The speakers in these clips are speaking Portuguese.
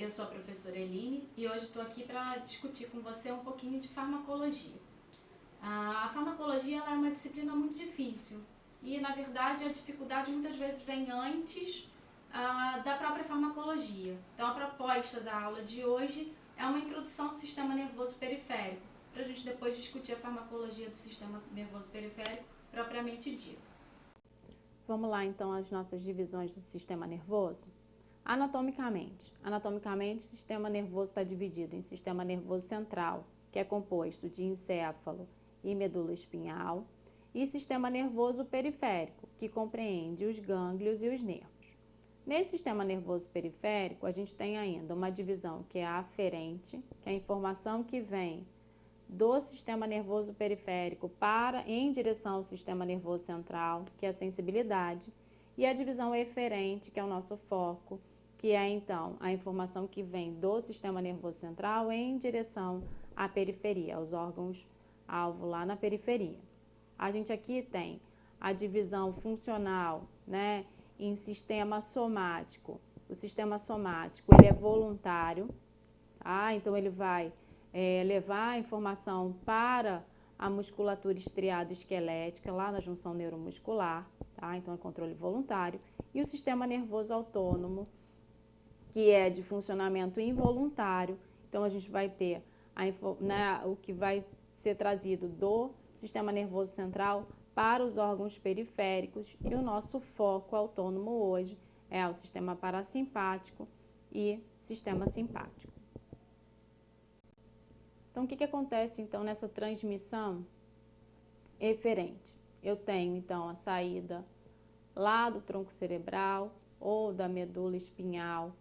Eu sou a professora Eline e hoje estou aqui para discutir com você um pouquinho de farmacologia. A farmacologia ela é uma disciplina muito difícil e, na verdade, a dificuldade muitas vezes vem antes da própria farmacologia. Então, a proposta da aula de hoje é uma introdução do sistema nervoso periférico, para a gente depois discutir a farmacologia do sistema nervoso periférico propriamente dita. Vamos lá, então, às nossas divisões do sistema nervoso? Anatomicamente, o sistema nervoso está dividido em sistema nervoso central, que é composto de encéfalo e medula espinhal, e sistema nervoso periférico, que compreende os gânglios e os nervos. Nesse sistema nervoso periférico, a gente tem ainda uma divisão que é a aferente, que é a informação que vem do sistema nervoso periférico em direção ao sistema nervoso central, que é a sensibilidade, e a divisão eferente, que é o nosso foco, que é então a informação que vem do sistema nervoso central em direção à periferia, aos órgãos-alvo lá na periferia. A gente aqui tem a divisão funcional, né, em sistema somático. O sistema somático ele é voluntário, tá? Então ele vai levar a informação para a musculatura estriado-esquelética, lá na junção neuromuscular, tá? Então é controle voluntário. E o sistema nervoso autônomo, que é de funcionamento involuntário. Então a gente vai ter o que vai ser trazido do sistema nervoso central para os órgãos periféricos, e o nosso foco autônomo hoje é o sistema parasimpático e sistema simpático. Então, o que acontece, então, nessa transmissão eferente? Eu tenho, então, a saída lá do tronco cerebral ou da medula espinhal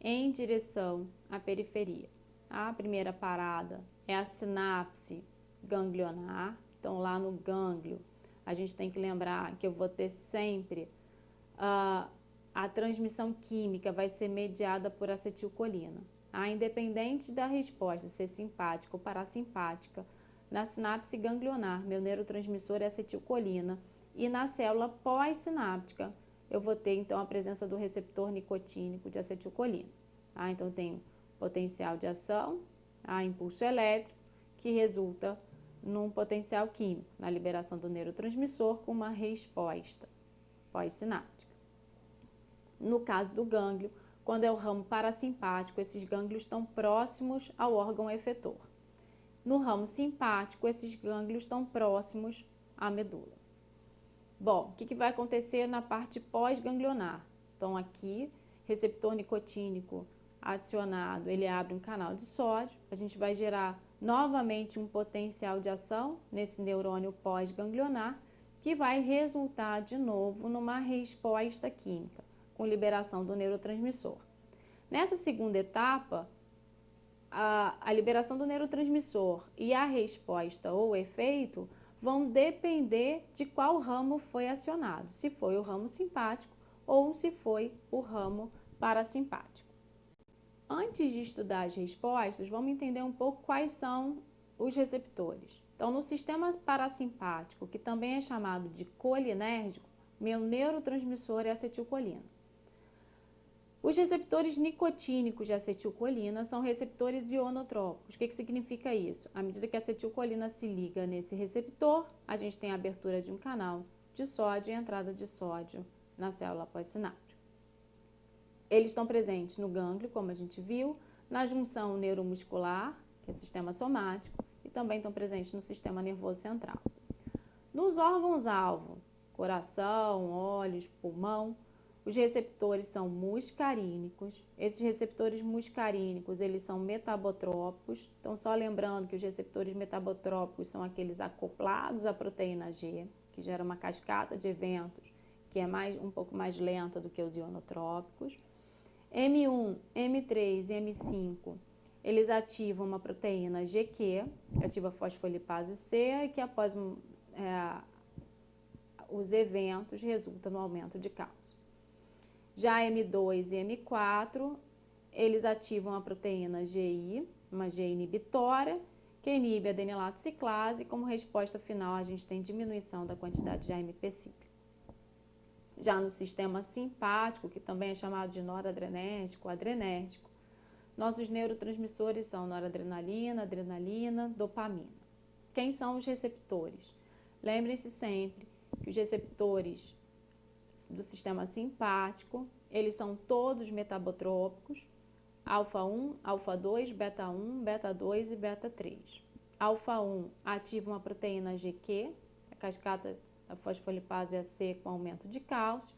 em direção à periferia. A primeira parada é a sinapse ganglionar. Então, lá no gânglio, a gente tem que lembrar que eu vou ter sempre a transmissão química vai ser mediada por acetilcolina. Independente da resposta ser simpática ou parasimpática, na sinapse ganglionar, meu neurotransmissor é acetilcolina, e na célula pós-sináptica, eu vou ter então a presença do receptor nicotínico de acetilcolina. Então, eu tenho potencial de ação, impulso elétrico, que resulta num potencial químico, na liberação do neurotransmissor com uma resposta pós-sináptica. No caso do gânglio, quando é o ramo parasimpático, esses gânglios estão próximos ao órgão efetor. No ramo simpático, esses gânglios estão próximos à medula. Bom, o que vai acontecer na parte pós-ganglionar? Então, aqui, receptor nicotínico acionado, ele abre um canal de sódio, a gente vai gerar novamente um potencial de ação nesse neurônio pós-ganglionar, que vai resultar de novo numa resposta química, com liberação do neurotransmissor. Nessa segunda etapa, a liberação do neurotransmissor e a resposta ou efeito vão depender de qual ramo foi acionado, se foi o ramo simpático ou se foi o ramo parasimpático. Antes de estudar as respostas, vamos entender um pouco quais são os receptores. Então, no sistema parasimpático, que também é chamado de colinérgico, meu neurotransmissor é acetilcolina. Os receptores nicotínicos de acetilcolina são receptores ionotrópicos. O que significa isso? À medida que a acetilcolina se liga nesse receptor, a gente tem a abertura de um canal de sódio e entrada de sódio na célula pós-sináptica. Eles estão presentes no gânglio, como a gente viu, na junção neuromuscular, que é o sistema somático, e também estão presentes no sistema nervoso central. Nos órgãos-alvo, coração, olhos, pulmão, os receptores são muscarínicos. Esses receptores muscarínicos, eles são metabotrópicos. Então, só lembrando que os receptores metabotrópicos são aqueles acoplados à proteína G, que gera uma cascata de eventos que é um pouco mais lenta do que os ionotrópicos. M1, M3 e M5, eles ativam uma proteína GQ, que ativa a fosfolipase C, e que após os eventos resulta no aumento de cálcio. Já M2 e M4, eles ativam a proteína GI, uma G inibitória, que inibe a adenilato ciclase, e como resposta final a gente tem diminuição da quantidade de AMP cíclico. Já no sistema simpático, que também é chamado de noradrenérgico, adrenérgico, nossos neurotransmissores são noradrenalina, adrenalina, dopamina. Quem são os receptores? Lembrem-se sempre que os receptores do sistema simpático, eles são todos metabotrópicos, alfa 1, alfa 2, beta 1, beta 2 e beta 3. Alfa 1 ativa uma proteína GQ, a cascata da fosfolipase AC com aumento de cálcio.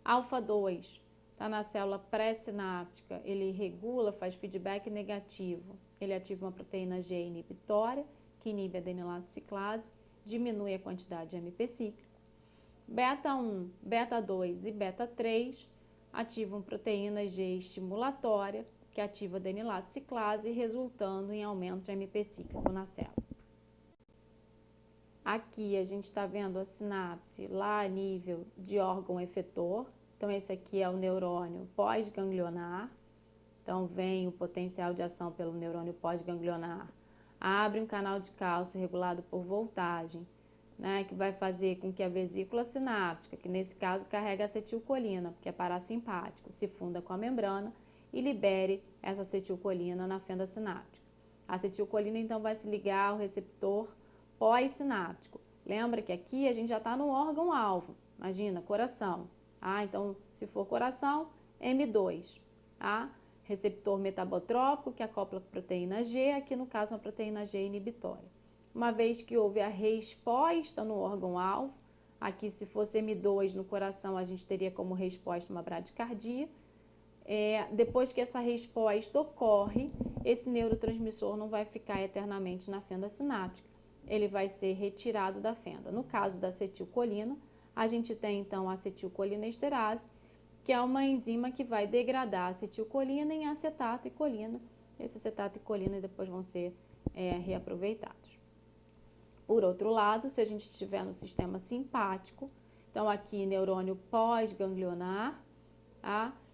Alfa 2 está na célula pré-sináptica, ele regula, faz feedback negativo, ele ativa uma proteína G inibitória, que inibe a adenilato ciclase, diminui a quantidade de AMP cíclico. Beta 1, beta 2 e beta 3 ativam proteína G estimulatória, que ativa a adenilato ciclase, resultando em aumento de AMP cíclico na célula. Aqui a gente está vendo a sinapse lá a nível de órgão efetor. Então, esse aqui é o neurônio pós-ganglionar. Então, vem o potencial de ação pelo neurônio pós-ganglionar. Abre um canal de cálcio regulado por voltagem, né, que vai fazer com que a vesícula sináptica, que nesse caso carrega acetilcolina, porque é parasimpático, se funda com a membrana e libere essa acetilcolina na fenda sináptica. A acetilcolina, então, vai se ligar ao receptor pós-sináptico. Lembra que aqui a gente já está no órgão-alvo. Imagina, coração. Então, se for coração, M2. Receptor metabotrópico, que acopla com a proteína G, aqui no caso, uma proteína G inibitória. Uma vez que houve a resposta no órgão-alvo, aqui se fosse M2 no coração, a gente teria como resposta uma bradicardia. Depois que essa resposta ocorre, esse neurotransmissor não vai ficar eternamente na fenda sináptica, ele vai ser retirado da fenda. No caso da acetilcolina, a gente tem então a acetilcolinesterase, que é uma enzima que vai degradar a acetilcolina em acetato e colina. Esse acetato e colina depois vão ser reaproveitados. Por outro lado, se a gente estiver no sistema simpático, então aqui neurônio pós-ganglionar,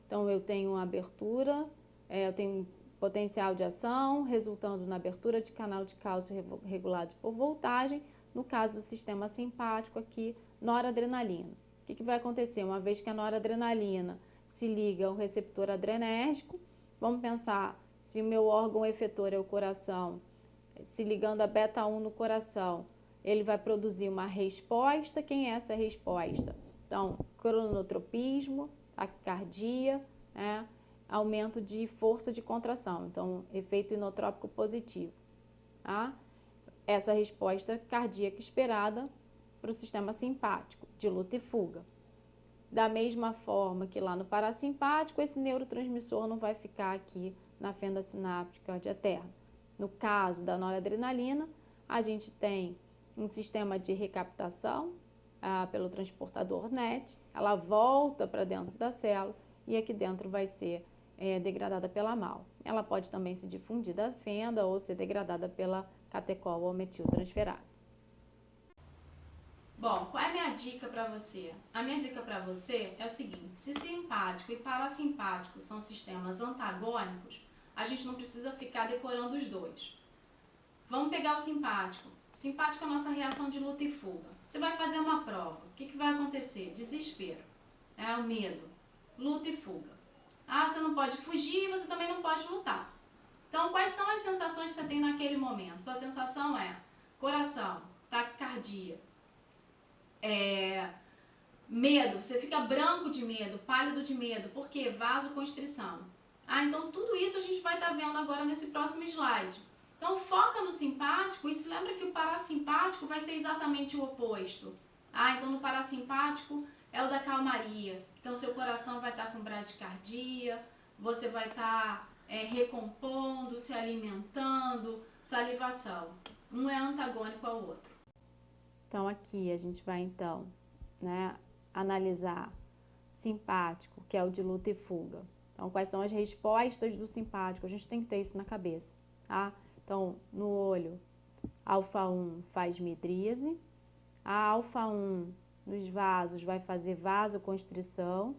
então eu tenho uma abertura, eu tenho potencial de ação, resultando na abertura de canal de cálcio regulado por voltagem. No caso do sistema simpático aqui, noradrenalina. O que vai acontecer? Uma vez que a noradrenalina se liga ao receptor adrenérgico, vamos pensar, se o meu órgão efetor é o coração, se ligando a beta 1 no coração, ele vai produzir uma resposta. Quem é essa resposta? Então, cronotropismo, taquicardia, aumento de força de contração, então, efeito inotrópico positivo. Essa resposta cardíaca esperada para o sistema simpático, de luta e fuga. Da mesma forma que lá no parasimpático, esse neurotransmissor não vai ficar aqui na fenda sináptica de eterno. No caso da noradrenalina, a gente tem um sistema de recaptação pelo transportador NET, ela volta para dentro da célula e aqui dentro vai ser degradada pela MAL. Ela pode também se difundir da fenda ou ser degradada pela catecol ou metiltransferase. Bom, qual é a minha dica para você? A minha dica para você é o seguinte: se simpático e parasimpático são sistemas antagônicos, a gente não precisa ficar decorando os dois. Vamos pegar o simpático. O simpático é a nossa reação de luta e fuga. Você vai fazer uma prova. O que vai acontecer? Desespero. O medo. Luta e fuga. Você não pode fugir e você também não pode lutar. Então, quais são as sensações que você tem naquele momento? Sua sensação é coração, taquicardia, medo, você fica branco de medo, pálido de medo. Por quê? Vasoconstrição. Então tudo isso a gente vai estar vendo agora nesse próximo slide. Então foca no simpático e se lembra que o parasimpático vai ser exatamente o oposto. Então no parasimpático é o da calmaria. Então seu coração vai estar com bradicardia, você vai estar recompondo, se alimentando, salivação. Um é antagônico ao outro. Então, aqui a gente vai, então, analisar simpático, que é o de luta e fuga. Então, quais são as respostas do simpático? A gente tem que ter isso na cabeça, Então, no olho, alfa 1 faz midríase. A alfa 1 nos vasos vai fazer vasoconstrição,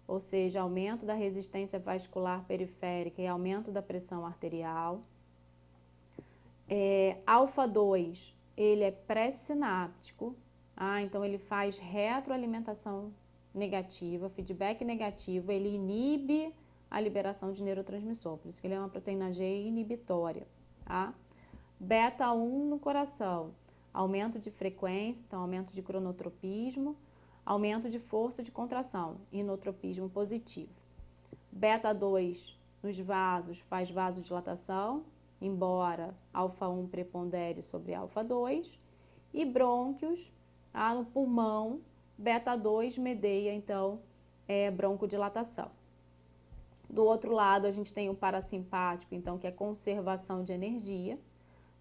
ou seja, aumento da resistência vascular periférica e aumento da pressão arterial. Alfa 2, ele é pré-sináptico, então ele faz retroalimentação negativa, feedback negativo, ele inibe a liberação de neurotransmissor, por isso que ele é uma proteína G inibitória, tá? Beta 1 no coração, aumento de frequência, então aumento de cronotropismo, aumento de força de contração, inotropismo positivo. Beta 2 nos vasos faz vasodilatação, embora alfa 1 prepondere sobre alfa 2, e brônquios, tá? No pulmão, beta 2 medeia, então, broncodilatação. Do outro lado, a gente tem o parasimpático, então, que é conservação de energia.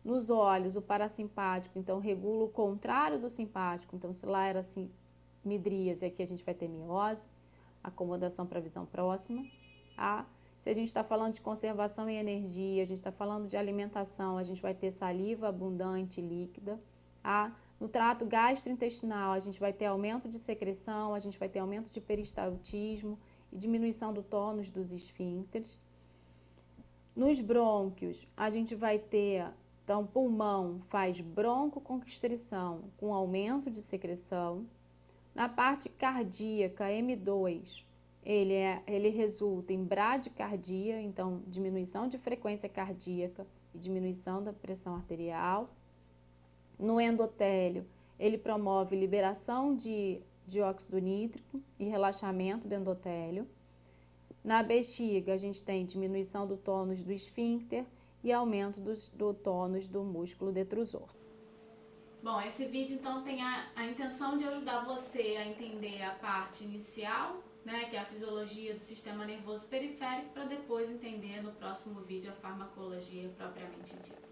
Nos olhos, o parasimpático, então, regula o contrário do simpático. Então, se lá era assim, midríase, aqui a gente vai ter miose, acomodação para a visão próxima. Tá? Se a gente está falando de conservação e energia, a gente está falando de alimentação, a gente vai ter saliva abundante, líquida. Tá? No trato gastrointestinal, a gente vai ter aumento de secreção, a gente vai ter aumento de peristaltismo e diminuição do tônus dos esfíncteres. Nos brônquios, a gente vai ter, então, pulmão faz broncoconstrição com aumento de secreção. Na parte cardíaca, M2, ele resulta em bradicardia, então, diminuição de frequência cardíaca e diminuição da pressão arterial. No endotélio, ele promove liberação de dióxido nítrico e relaxamento do endotélio. Na bexiga, a gente tem diminuição do tônus do esfíncter e aumento do tônus do músculo detrusor. Bom, esse vídeo então tem a intenção de ajudar você a entender a parte inicial, né, que é a fisiologia do sistema nervoso periférico, para depois entender no próximo vídeo a farmacologia propriamente dita.